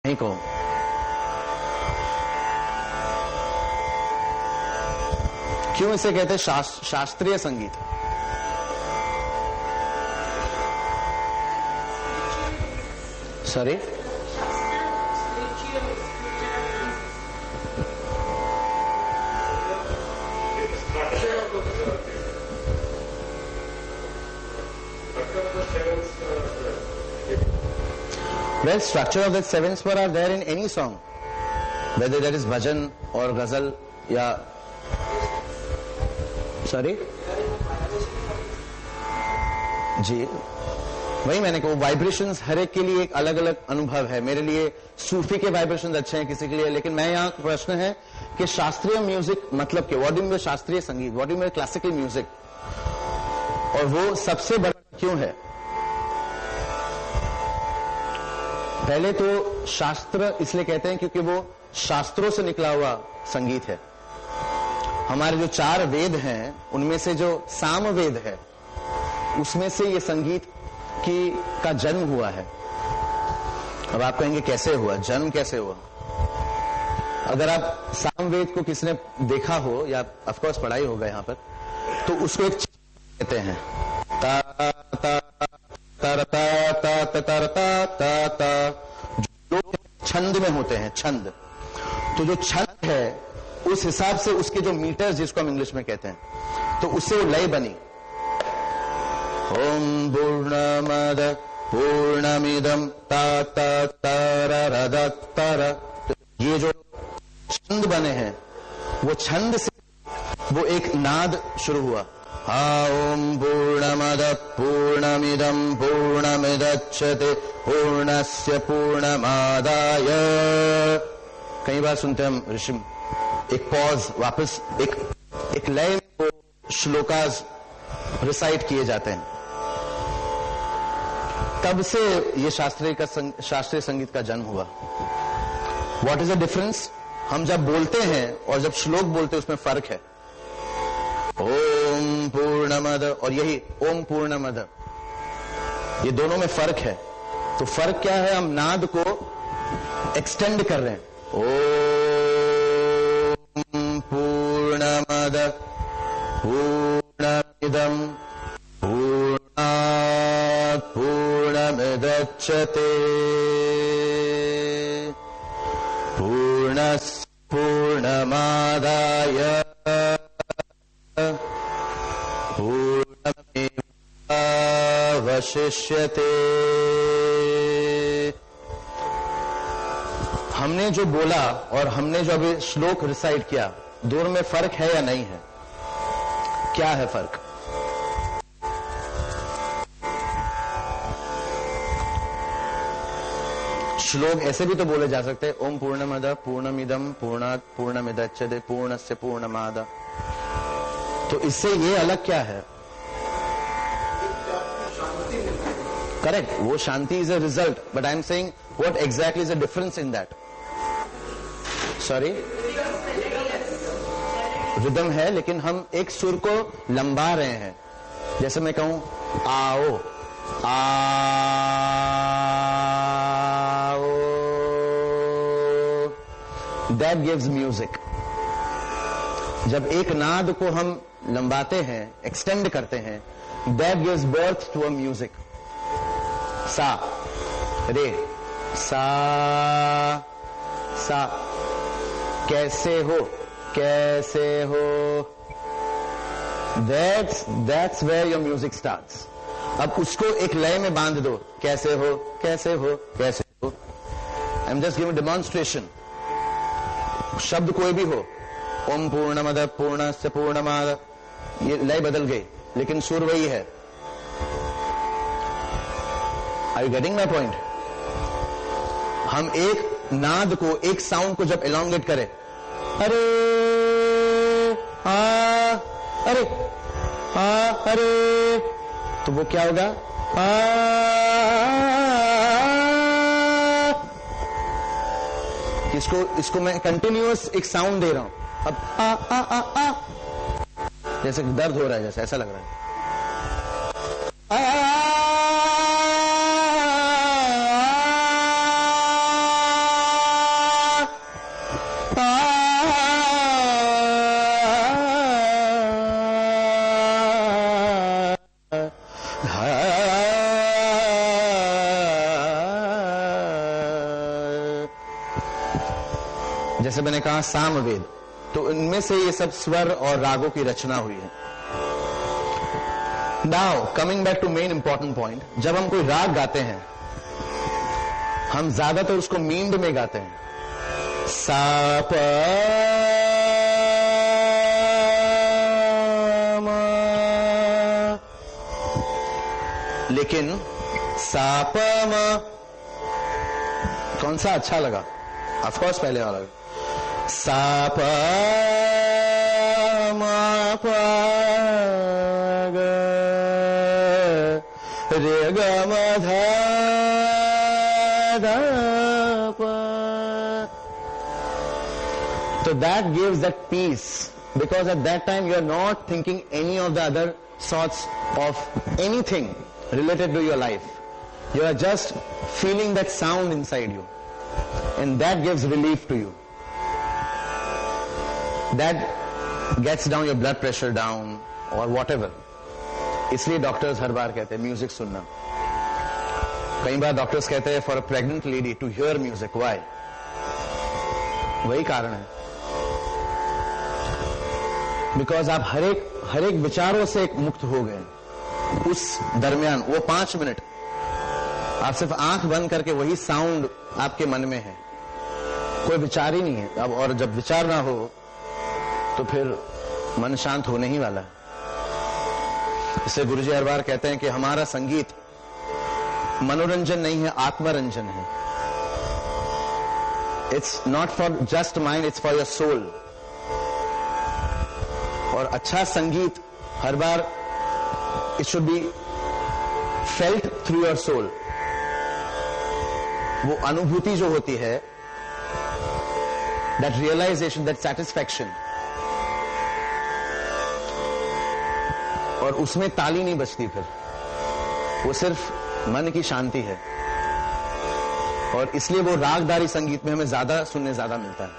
नहीं को क्यों इसे कहते हैं शास्त्रीय संगीत? Sorry, well, structure of the seven spar are there in any song, whether that is bhajan or ghazal या सॉरी जी, वही मैंने कहा, वाइब्रेशंस हर एक के लिए एक अलग अलग अनुभव है। मेरे लिए सूफी के वाइब्रेशंस अच्छे हैं, किसी के लिए, लेकिन मैं यहाँ प्रश्न है कि शास्त्रीय म्यूजिक मतलब क्या? व्हाट डू यू मीन शास्त्रीय संगीत? What do you mean classical music? और वो सबसे बड़ा क्यों है? पहले तो शास्त्र इसलिए कहते हैं क्योंकि वो शास्त्रों से निकला हुआ संगीत है। हमारे जो 4 वेद हैं उनमें से जो साम वेद है उसमें से ये संगीत का जन्म हुआ है। अब आप कहेंगे कैसे हुआ, जन्म कैसे हुआ? अगर आप सामवेद को किसने देखा हो या ऑफ कोर्स पढ़ाई होगा यहाँ पर, तो उसको एक कहते हैं ता ता ता ता ता ता ता ता, जो छंद में होते हैं, छंद। तो जो छंद है उस हिसाब से उसके जो मीटर्स, जिसको हम इंग्लिश में कहते हैं, तो उससे वो लय बनी। ओम पूर्णमद पूर्णमिदम ता ता तररद तर, ये जो छंद बने हैं वो छंद से वो एक नाद शुरू हुआ। ओम पूर्णमद पूर्णमिदम पूर्णमिदच्यते पूर्णस्य पूर्णमादाय। कई बार सुनते हैं हम ऋषि एक पॉज, वापस एक लय में श्लोकास रिसाइट किए जाते हैं। तब से ये शास्त्रीय संगीत का जन्म हुआ। What is the difference? हम जब बोलते हैं और जब श्लोक बोलते हैं उसमें फर्क है। ओम पूर्णमद और यही ओम पूर्णमद, ये दोनों में फर्क है। तो फर्क क्या है? हम नाद को एक्सटेंड कर रहे हैं। ओम पूर्णमद पूर्णमिदम पूर्णात् पूर्णमुदच्यते पूर्णस्य पूर्णमादाय पूर्णमेवावशिष्यते। हमने जो बोला और हमने जो अभी श्लोक रिसाइट किया, दोनों में फर्क है या नहीं है? क्या है फर्क? श्लोक ऐसे भी तो बोले जा सकते हैं, ओम पूर्णमद पूर्णमिदम पूर्णात् पूर्णमुदच्यते पूर्णस्य पूर्णमादाय। तो इससे ये अलग क्या है? करेक्ट, वो shanti is a result, but I am saying what exactly is the difference in that? Sorry, rhythm है, लेकिन हम एक सुर को लंबा रहे हैं। जैसे मैं कहूं आओ आओ, दैट गिव्स म्यूजिक। जब एक नाद को हम लंबाते हैं, एक्सटेंड करते हैं, that gives birth to a music. सा रे सा सा, कैसे हो कैसे हो, that's where your music starts. अब उसको एक लय में बांध दो, कैसे हो कैसे हो कैसे हो। I'm just giving demonstration. शब्द कोई भी हो, ओम पूर्णमद पूर्णस्य पूर्णमादाय, ये लय बदल गई लेकिन सुर वही है। Are you getting my point? हम एक नाद को, एक साउंड को जब एलोंगेट करें, अरे आ अरे आ अरे, तो वो क्या होगा? आ इसको मैं कंटिन्यूअस एक साउंड दे रहा हूं। अब आ आ आ आ, जैसे दर्द हो रहा है, जैसे ऐसा लग रहा है। आ, जैसे मैंने कहा सामवेद, तो इनमें से ये सब स्वर और रागों की रचना हुई है। Now coming back to main important point, जब हम कोई राग गाते हैं हम ज्यादातर उसको मींड में गाते हैं, सा प म, लेकिन सा प म कौन सा अच्छा लगा? ऑफ कोर्स पहले वाला। सा प म प ग रे ग म ध ध प। So that gives that peace, because at that time you are not thinking any of the other sorts of anything related to your life. You are just feeling that sound inside you, and that gives relief to you. That gets down your blood pressure down or whatever. इसलिए doctors हर बार कहते हैं music सुनना। कई बार doctors कहते हैं for a pregnant lady to hear music. Why? वही कारण है, बिकॉज आप हर एक विचारों से एक मुक्त हो गए। उस दरमियान वो 5 मिनट आप सिर्फ आंख बंद करके वही साउंड आपके मन में है, कोई विचार ही नहीं है अब। और जब विचार ना हो तो फिर मन शांत होने ही वाला है। इससे गुरुजी हर बार कहते हैं कि हमारा संगीत मनोरंजन नहीं है, आत्मरंजन है। It's not for just mind, it's for your soul. और अच्छा संगीत हर बार it should be felt through your soul. वो अनुभूति जो होती है, दैट रियलाइजेशन, दैट सेटिस्फैक्शन, और उसमें ताली नहीं बजती फिर, वो सिर्फ मन की शांति है। और इसलिए वो रागदारी संगीत में हमें ज्यादा सुनने ज्यादा मिलता है।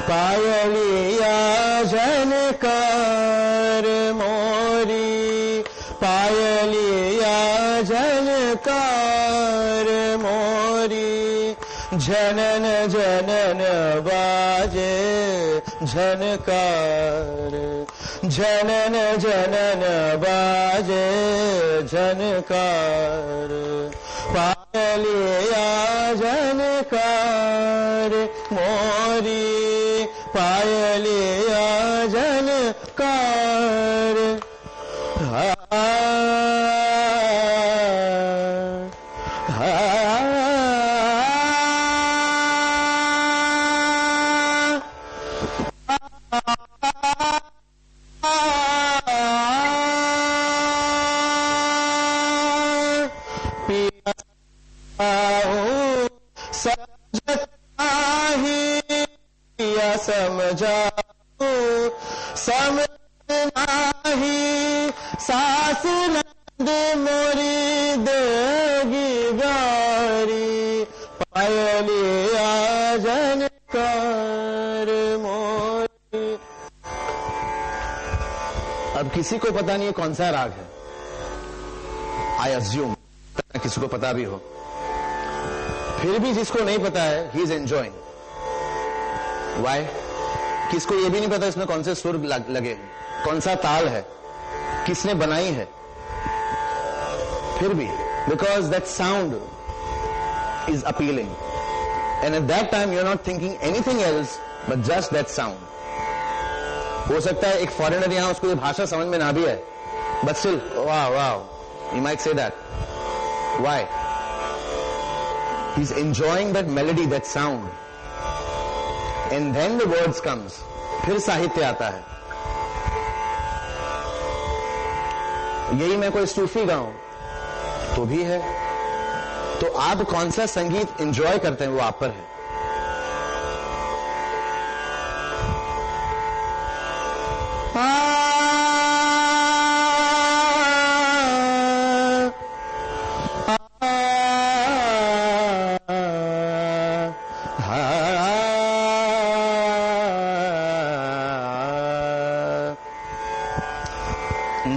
पायलिया झनकार मोरी, पायलिया झनकार मोरी, झनन झनन बाजे झनकार, झनन झनन बाजे झनकार, पायलिया झनकार मोरी, पायलिया झनकार। समझाओ समझना ही सास नंद मोरी देगी गारी, पायलिया झनकार मोरी। अब किसी को पता नहीं है कौन सा राग है, आई अज्यूम किसी को पता भी हो, फिर भी जिसको नहीं पता है ही इज एंजॉइंग। वाई? किसको ये भी नहीं पता इसमें कौन से सुर लगे हैं, कौन सा ताल है, किसने बनाई है, फिर भी because that sound is appealing, and at that time you are not thinking anything else but just that sound. हो सकता है एक फॉरेनर यहां उसको ये भाषा समझ में ना भी है, बट स्टिल वाह वाह you might say that. Why? He is enjoying that melody, that sound, and then the words comes, फिर साहित्य आता है। यही मैं कोई सूफी गाऊं तो भी है। तो आप कौन सा संगीत एंजॉय करते हैं वो आप पर है।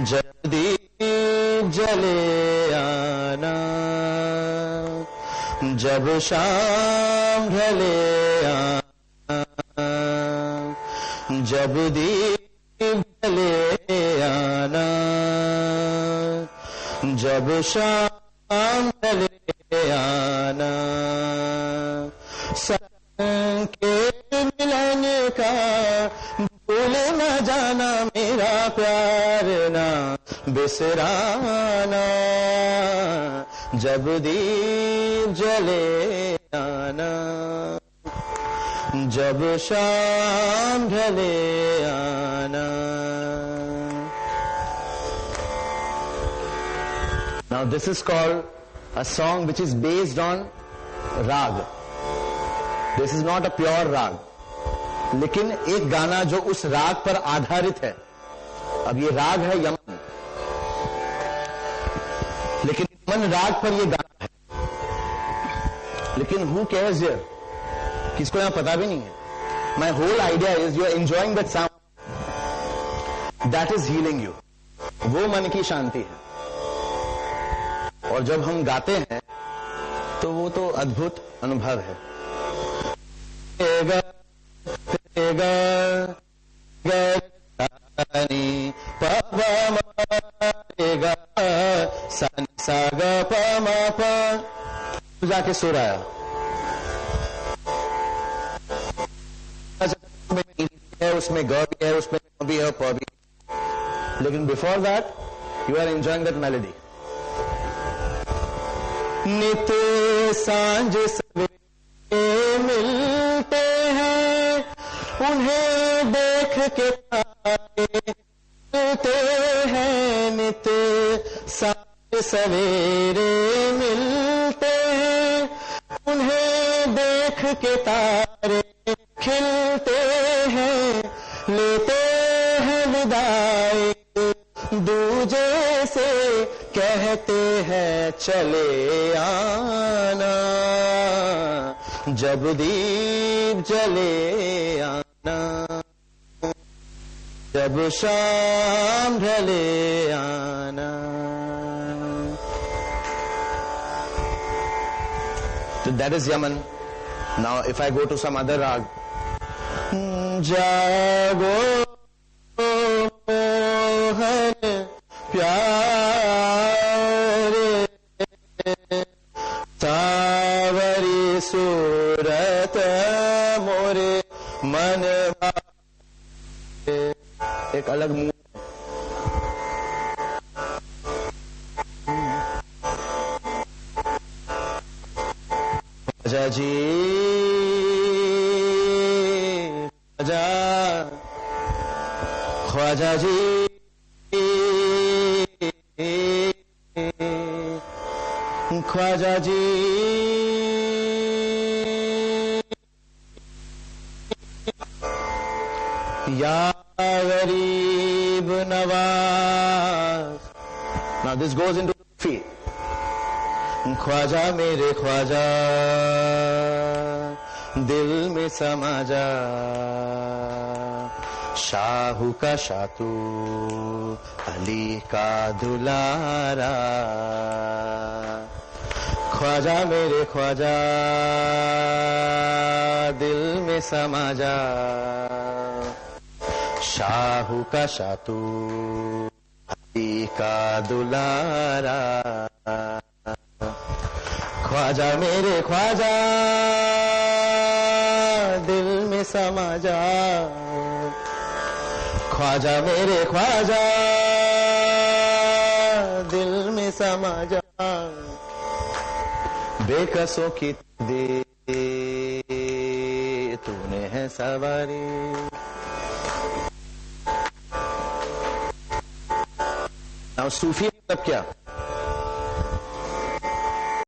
जल्दी जले आना, जब शाम ढले आना, जब दीप ढले आना, जब शाम ढले आना, संकेत मिलन का भूल न जाना, मेरा प्यार ना बिसराना, जब दीप जले आना, जब शाम ढले आना. Now this is called a song which is based on rag. This is not a pure rag. लेकिन एक गाना जो उस राग पर आधारित है. अब ये राग है यमन, लेकिन यमन राग पर ये गाना है. लेकिन हु केयर्स हियर, किसको यहां पता भी नहीं है. My whole idea is you are enjoying that sound, that is healing you. वो मन की शांति है. और जब हम गाते हैं तो वो तो अद्भुत अनुभव है. जाके सो रहा है, उसमें ग भी है, उसमें भी है, प भी. लेकिन before that you are enjoying that melody. नित सांझ सवेरे मिलते हैं, उन्हें देख के मिलते हैं. नित सांझ सवेरे मिलते हैं, उन्हें देख के तारे खिलते हैं. लेते हैं विदाई दूजे से, कहते हैं चले आना, जब दीप जले आना, जब शाम ढले आना. So that is Yaman. Now if I go to some other rag, जागो मोहन प्यारे, सावरी सूरत मोरे मन. एक अलग मुंह. ख्वाजा जी, ख्वाजा जी, ख्वाजा जी, या गरीब Nawaz. Now this goes into feel. Khwaja मेरे ख्वाजा, दिल में समा जा, शाहू का शातू, अली का दुलारा. ख्वाजा मेरे ख्वाजा, दिल में समा जा, शाहू का शातू, अली का दुलारा. ख्वाजा मेरे ख्वाजा, दिल में समा जा, ख्वाजा मेरे ख्वाजा, दिल में समा जा. बेकसों की दे तूने है सवारी. Now सूफी मतलब क्या?